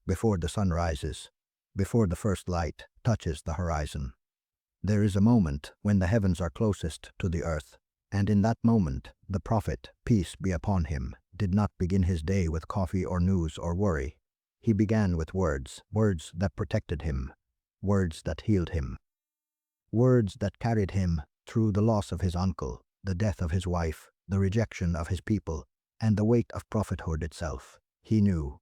before the sun rises, before the first light touches the horizon. There is a moment when the heavens are closest to the earth, and in that moment, the Prophet, peace be upon him, did not begin his day with coffee or news or worry. He began with words that protected him, words that healed him, words that carried him through the loss of his uncle, the death of his wife, the rejection of his people, and the weight of prophethood itself. He knew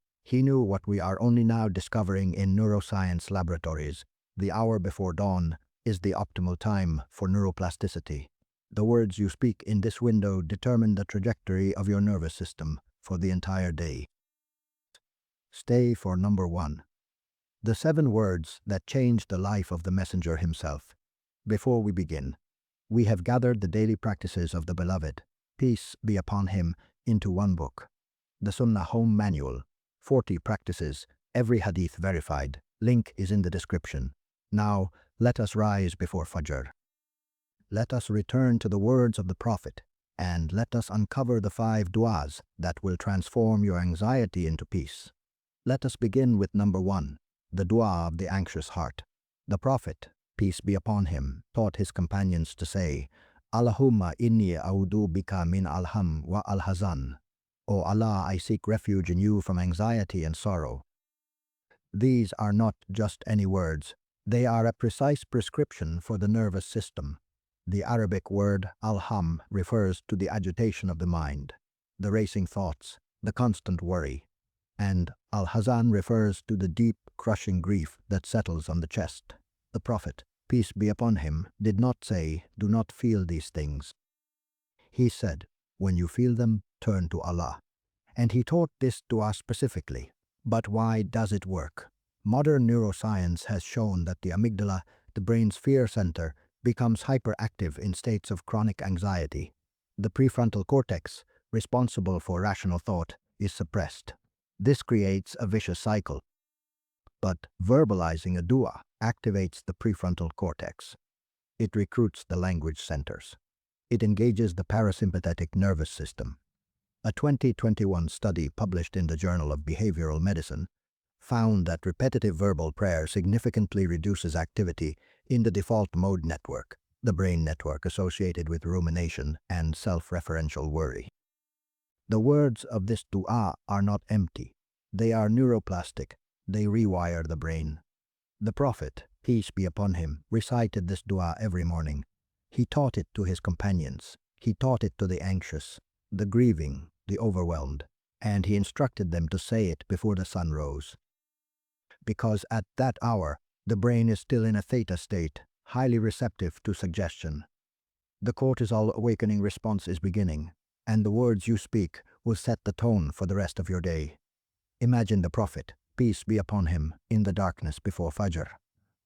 what we are only now discovering in neuroscience laboratories. The hour before dawn is the optimal time for neuroplasticity. The words you speak in this window determine the trajectory of your nervous system for the entire day. Stay for number 1. The 7 words that changed the life of the messenger himself. Before we begin, we have gathered the daily practices of the beloved, peace be upon him, into one book. The Sunnah Home Manual, 40 practices, every hadith verified. Link is in the description. Now, let us rise before Fajr. Let us return to the words of the Prophet, and let us uncover the 5 du'as that will transform your anxiety into peace. Let us begin with number 1, the du'a of the anxious heart. The Prophet, peace be upon him, taught his companions to say, Allahumma inni a'udhu bika min al-ham wa al-hazan. O Allah, I seek refuge in you from anxiety and sorrow. These are not just any words. They are a precise prescription for the nervous system. The Arabic word al-ham refers to the agitation of the mind, the racing thoughts, the constant worry, and al-hazan refers to the deep, crushing grief that settles on the chest. The Prophet, peace be upon him, did not say, do not feel these things. He said, when you feel them, turn to Allah. And he taught this to us specifically. But why does it work? Modern neuroscience has shown that the amygdala, the brain's fear center, becomes hyperactive in states of chronic anxiety. The prefrontal cortex, responsible for rational thought, is suppressed. This creates a vicious cycle. But verbalizing a dua activates the prefrontal cortex. It recruits the language centers. It engages the parasympathetic nervous system. A 2021 study published in the Journal of Behavioral Medicine found that repetitive verbal prayer significantly reduces activity in the default mode network, the brain network associated with rumination and self-referential worry. The words of this dua are not empty. They are neuroplastic. They rewire the brain. The Prophet, peace be upon him, recited this dua every morning. He taught it to his companions. He taught it to the anxious, the grieving, the overwhelmed, and he instructed them to say it before the sun rose. Because at that hour, the brain is still in a theta state, highly receptive to suggestion. The cortisol awakening response is beginning, and the words you speak will set the tone for the rest of your day. Imagine the Prophet, peace be upon him, in the darkness before Fajr,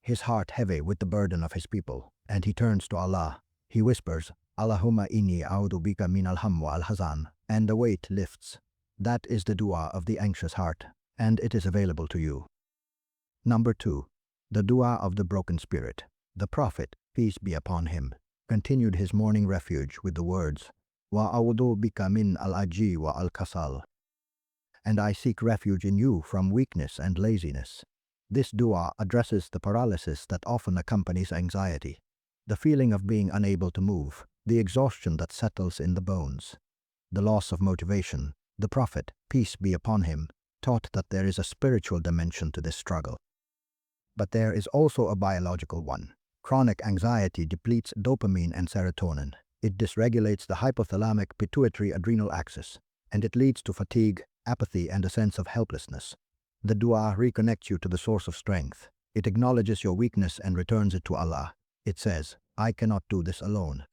his heart heavy with the burden of his people, and he turns to Allah. He whispers, Allahumma inni a'udhu bika min al-ham wa al-hazan, and the weight lifts. That is the dua of the anxious heart, and it is available to you. Number 2, the dua of the broken spirit. The Prophet, peace be upon him, continued his morning refuge with the words, Wa a'udhu bika min al-aji wa al-kasal. And I seek refuge in you from weakness and laziness. This dua addresses the paralysis that often accompanies anxiety, the feeling of being unable to move, the exhaustion that settles in the bones, the loss of motivation. The Prophet, peace be upon him, taught that there is a spiritual dimension to this struggle. But there is also a biological one. Chronic anxiety depletes dopamine and serotonin. It dysregulates the hypothalamic pituitary adrenal axis, and it leads to fatigue, apathy, and a sense of helplessness. The dua reconnects you to the source of strength. It acknowledges your weakness and returns it to Allah. It says, I cannot do this alone.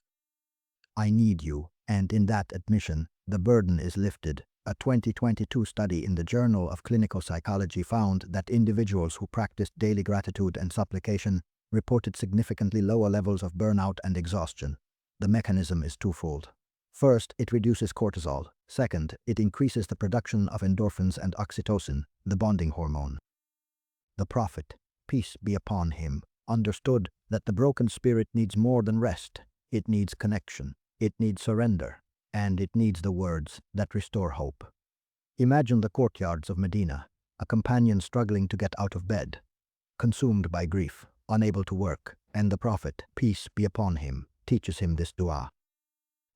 I need you, and in that admission, the burden is lifted. A 2022 study in the Journal of Clinical Psychology found that individuals who practiced daily gratitude and supplication reported significantly lower levels of burnout and exhaustion. The mechanism is twofold. First, it reduces cortisol. Second, it increases the production of endorphins and oxytocin, the bonding hormone. The Prophet, peace be upon him, understood that the broken spirit needs more than rest. It needs connection. It needs surrender. And it needs the words that restore hope. Imagine the courtyards of Medina. a companion struggling to get out of bed, consumed by grief, unable to work, and the Prophet, peace be upon him, teaches him this dua.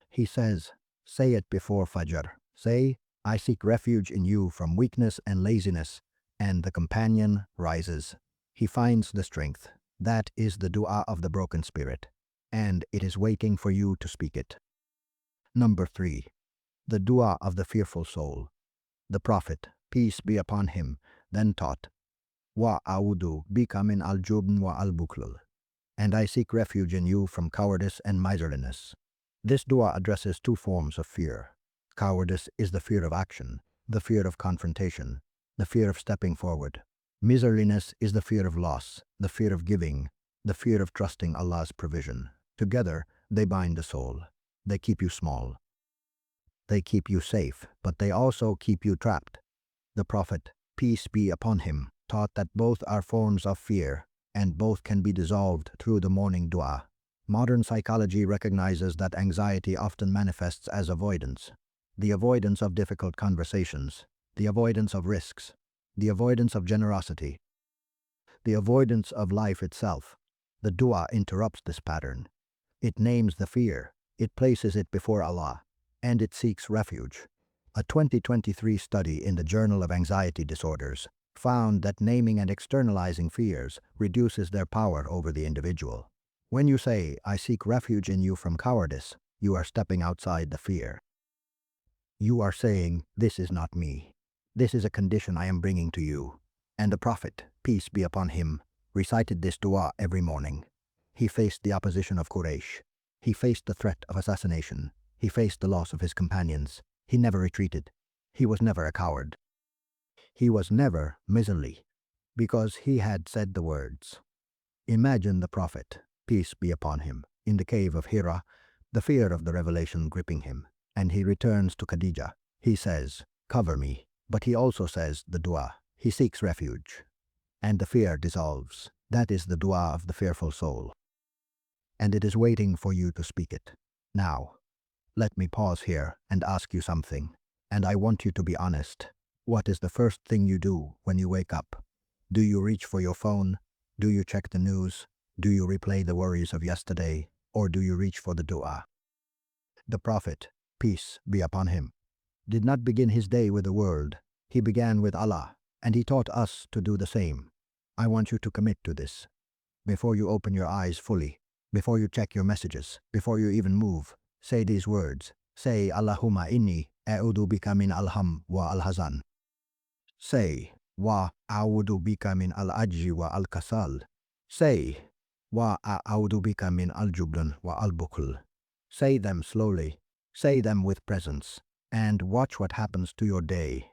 He says, say it before Fajr. Say, I seek refuge in you from weakness and laziness, and the companion rises. He finds the strength. That is the dua of the broken spirit, and it is waiting for you to speak it. Number 3. The dua of the fearful soul. The Prophet, peace be upon him, then taught, Wa a'udu bika min al-jubn wa al-bukhl, and I seek refuge in you from cowardice and miserliness. This dua addresses two forms of fear. Cowardice is the fear of action, the fear of confrontation, the fear of stepping forward. Miserliness is the fear of loss, the fear of giving, the fear of trusting Allah's provision. Together, they bind the soul. They keep you small. They keep you safe, but they also keep you trapped. The Prophet, peace be upon him, taught that both are forms of fear, and both can be dissolved through the morning dua. Modern psychology recognizes that anxiety often manifests as avoidance. The avoidance of difficult conversations, the avoidance of risks, the avoidance of generosity, the avoidance of life itself. The dua interrupts this pattern. It names the fear, it places it before Allah, and it seeks refuge. A 2023 study in the Journal of Anxiety Disorders found that naming and externalizing fears reduces their power over the individual. When you say, I seek refuge in you from cowardice, you are stepping outside the fear. You are saying, this is not me. This is a condition I am bringing to you. And the Prophet, peace be upon him, recited this dua every morning. He faced the opposition of Quraysh. He faced the threat of assassination. He faced the loss of his companions. He never retreated. He was never a coward. He was never miserly, because he had said the words. Imagine the Prophet, peace be upon him, in the cave of Hira, the fear of the revelation gripping him, and he returns to Khadija. He says, cover me, but he also says the dua. He seeks refuge, and the fear dissolves. That is the dua of the fearful soul, and it is waiting for you to speak it. Now, let me pause here and ask you something, and I want you to be honest. What is the first thing you do when you wake up? Do you reach for your phone? Do you check the news? Do you replay the worries of yesterday? Or do you reach for the dua? The Prophet, peace be upon him, did not begin his day with the world. He began with Allah, and he taught us to do the same. I want you to commit to this. Before you open your eyes fully, before you check your messages, before you even move, say these words. Say, Allahumma inni a'udhu bika min al-ham wa al-hazan. Say, wa a'udhu bika min al-ajji wa al-kasal. Say, wa a'udhu bika min al-jubn wa al-bukhl. Say them slowly, say them with presence, and watch what happens to your day.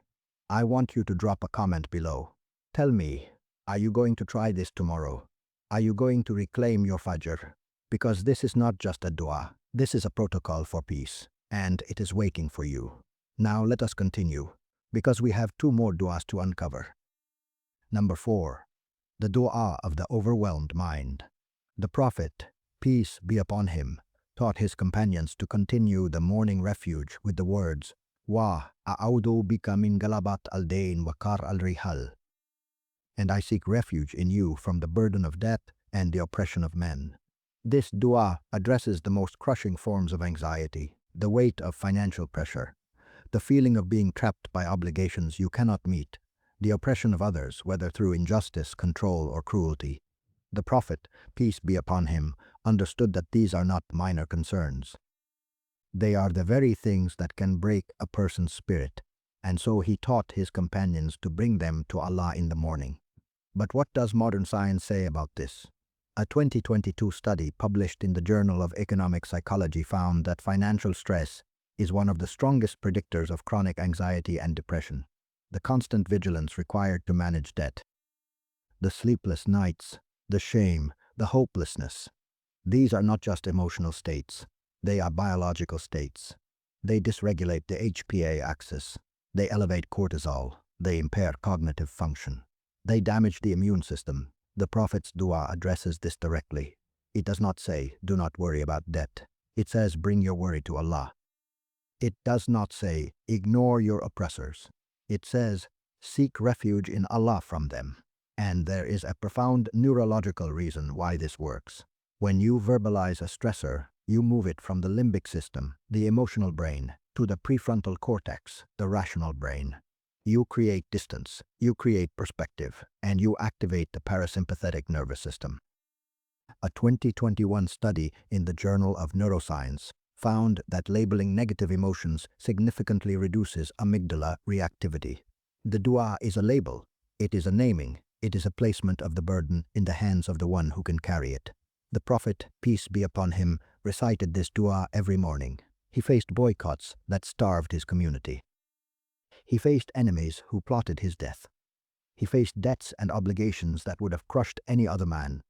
I want you to drop a comment below. Tell me, are you going to try this tomorrow? Are you going to reclaim your Fajr? Because this is not just a dua, this is a protocol for peace, and it is waiting for you. Now let us continue, because we have two more duas to uncover. Number 4. The dua of the overwhelmed mind. The Prophet, peace be upon him, taught his companions to continue the morning refuge with the words, Wa a'udhu bika min galabat al-dain wa kar al-rihal. And I seek refuge in you from the burden of death and the oppression of men. This dua addresses the most crushing forms of anxiety, the weight of financial pressure, the feeling of being trapped by obligations you cannot meet, the oppression of others, whether through injustice, control, or cruelty. The Prophet, peace be upon him, understood that these are not minor concerns. They are the very things that can break a person's spirit, and so he taught his companions to bring them to Allah in the morning. But what does modern science say about this? A 2022 study published in the Journal of Economic Psychology found that financial stress is one of the strongest predictors of chronic anxiety and depression. The constant vigilance required to manage debt, the sleepless nights, the shame, the hopelessness. These are not just emotional states, they are biological states. They dysregulate the HPA axis, they elevate cortisol, they impair cognitive function. They damage the immune system. The Prophet's dua addresses this directly. It does not say, do not worry about debt. It says, bring your worry to Allah. It does not say, ignore your oppressors. It says, Seek refuge in Allah from them. And there is a profound neurological reason why this works. When you verbalize a stressor, you move it from the limbic system, the emotional brain, to the prefrontal cortex, the rational brain. You create distance, you create perspective, and you activate the parasympathetic nervous system. A 2021 study in the Journal of Neuroscience found that labeling negative emotions significantly reduces amygdala reactivity. The dua is a label, it is a naming, it is a placement of the burden in the hands of the one who can carry it. The Prophet, peace be upon him, recited this dua every morning. He faced boycotts that starved his community. He faced enemies who plotted his death. He faced debts and obligations that would have crushed any other man.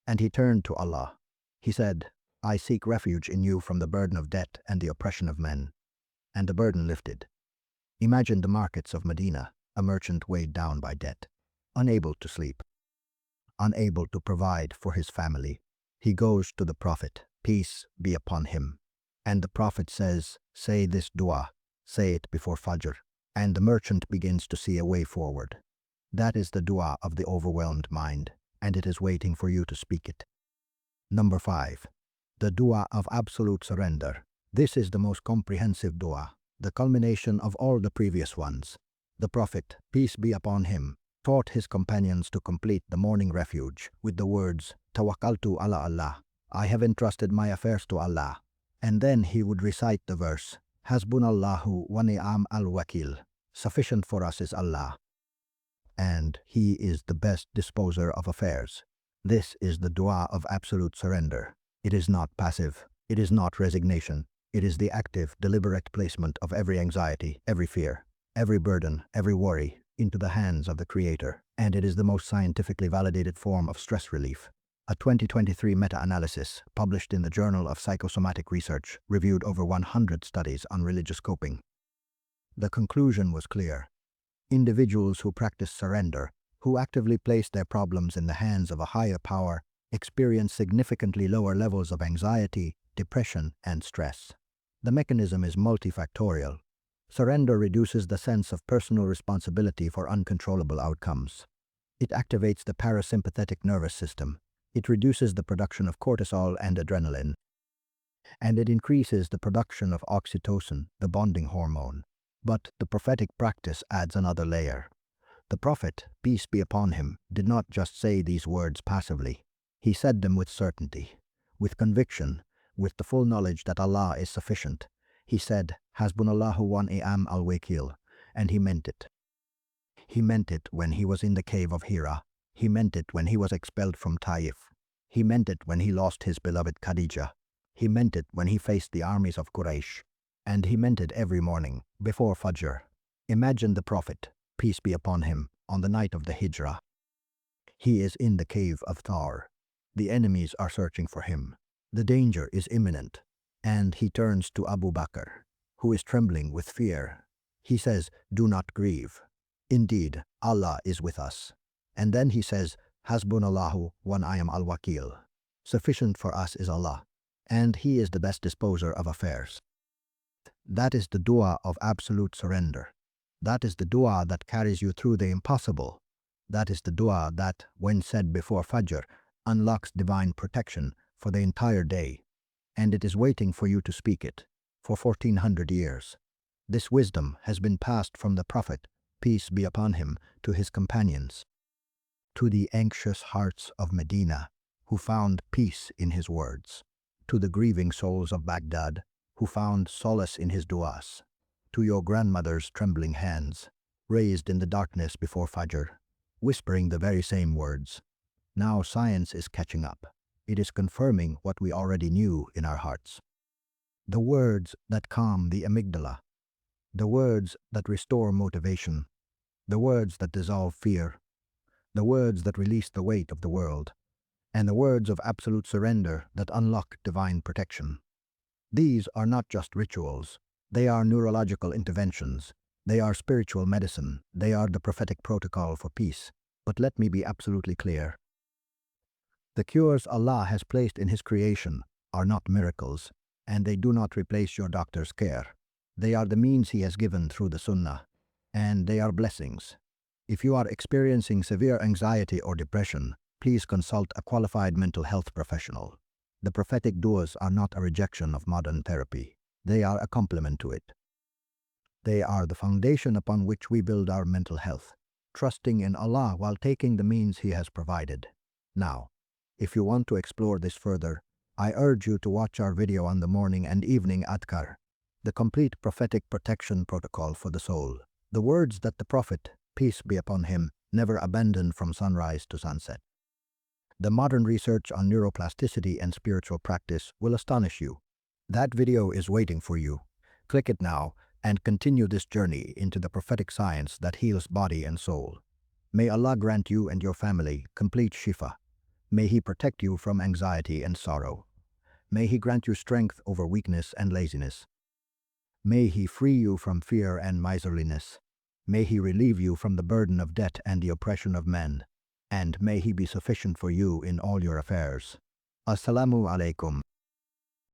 And he turned to Allah. He said, I seek refuge in you from the burden of debt and the oppression of men. And the burden lifted. Imagine the markets of Medina, a merchant weighed down by debt, unable to sleep, unable to provide for his family. He goes to the Prophet, peace be upon him. And the Prophet says, say this dua, say it before Fajr. And the merchant begins to see a way forward. That is the dua of the overwhelmed mind, and it is waiting for you to speak it. Number 5. The dua of absolute surrender. This is the most comprehensive dua, the culmination of all the previous ones. The Prophet, peace be upon him, taught his companions to complete the morning refuge with the words, Tawakkaltu ala Allah, I have entrusted my affairs to Allah. And then he would recite the verse, Hasbunallahu wa ni'am al-wakil, sufficient for us is Allah. And he is the best disposer of affairs. This is the dua of absolute surrender. It is not passive, it is not resignation, it is the active, deliberate placement of every anxiety, every fear, every burden, every worry into the hands of the Creator, and it is the most scientifically validated form of stress relief. A 2023 meta-analysis published in the Journal of Psychosomatic Research reviewed over 100 studies on religious coping. The conclusion was clear. Individuals who practice surrender, who actively place their problems in the hands of a higher power, experience significantly lower levels of anxiety, depression, and stress. The mechanism is multifactorial. Surrender reduces the sense of personal responsibility for uncontrollable outcomes. It activates the parasympathetic nervous system. It reduces the production of cortisol and adrenaline. And it increases the production of oxytocin, the bonding hormone. But the prophetic practice adds another layer. The Prophet, peace be upon him, did not just say these words passively. He said them with certainty, with conviction, with the full knowledge that Allah is sufficient. He said, Hasbunallahu wa ni'am al-wakil, and he meant it. He meant it when he was in the cave of Hira. He meant it when he was expelled from Taif. He meant it when he lost his beloved Khadija. He meant it when he faced the armies of Quraysh. And he meant it every morning, before Fajr. Imagine the Prophet, peace be upon him, on the night of the Hijrah. He is in the cave of Thar. The enemies are searching for him. The danger is imminent. And he turns to Abu Bakr, who is trembling with fear. He says, do not grieve. Indeed, Allah is with us. And then he says, Hasbunallahu wa ni'am al-wakil. Sufficient for us is Allah, and He is the best disposer of affairs. That is the dua of absolute surrender. That is the dua that carries you through the impossible. That is the dua that, when said before Fajr, unlocks divine protection for the entire day. And it is waiting for you to speak it for 1400 years. This wisdom has been passed from the Prophet, peace be upon him, to his companions, to the anxious hearts of Medina, who found peace in his words, to the grieving souls of Baghdad, who found solace in his du'as, to your grandmother's trembling hands, raised in the darkness before Fajr, whispering the very same words. Now science is catching up. It is confirming what we already knew in our hearts. The words that calm the amygdala, the words that restore motivation, the words that dissolve fear, the words that release the weight of the world, and the words of absolute surrender that unlock divine protection. These are not just rituals. They are neurological interventions. They are spiritual medicine. They are the prophetic protocol for peace. But let me be absolutely clear. The cures Allah has placed in His creation are not miracles, and they do not replace your doctor's care. They are the means He has given through the Sunnah. and they are blessings. If you are experiencing severe anxiety or depression, please consult a qualified mental health professional. The prophetic duas are not a rejection of modern therapy. They are a complement to it. They are the foundation upon which we build our mental health, trusting in Allah while taking the means He has provided. Now, if you want to explore this further, I urge you to watch our video on the morning and evening adhkar, the complete prophetic protection protocol for the soul. The words that the Prophet, peace be upon him, never abandoned from sunrise to sunset. The modern research on neuroplasticity and spiritual practice will astonish you. That video is waiting for you. Click it now and continue this journey into the prophetic science that heals body and soul. May Allah grant you and your family complete shifa. May He protect you from anxiety and sorrow. May He grant you strength over weakness and laziness. May He free you from fear and miserliness. May He relieve you from the burden of debt and the oppression of men. And may He be sufficient for you in all your affairs. Assalamu alaikum.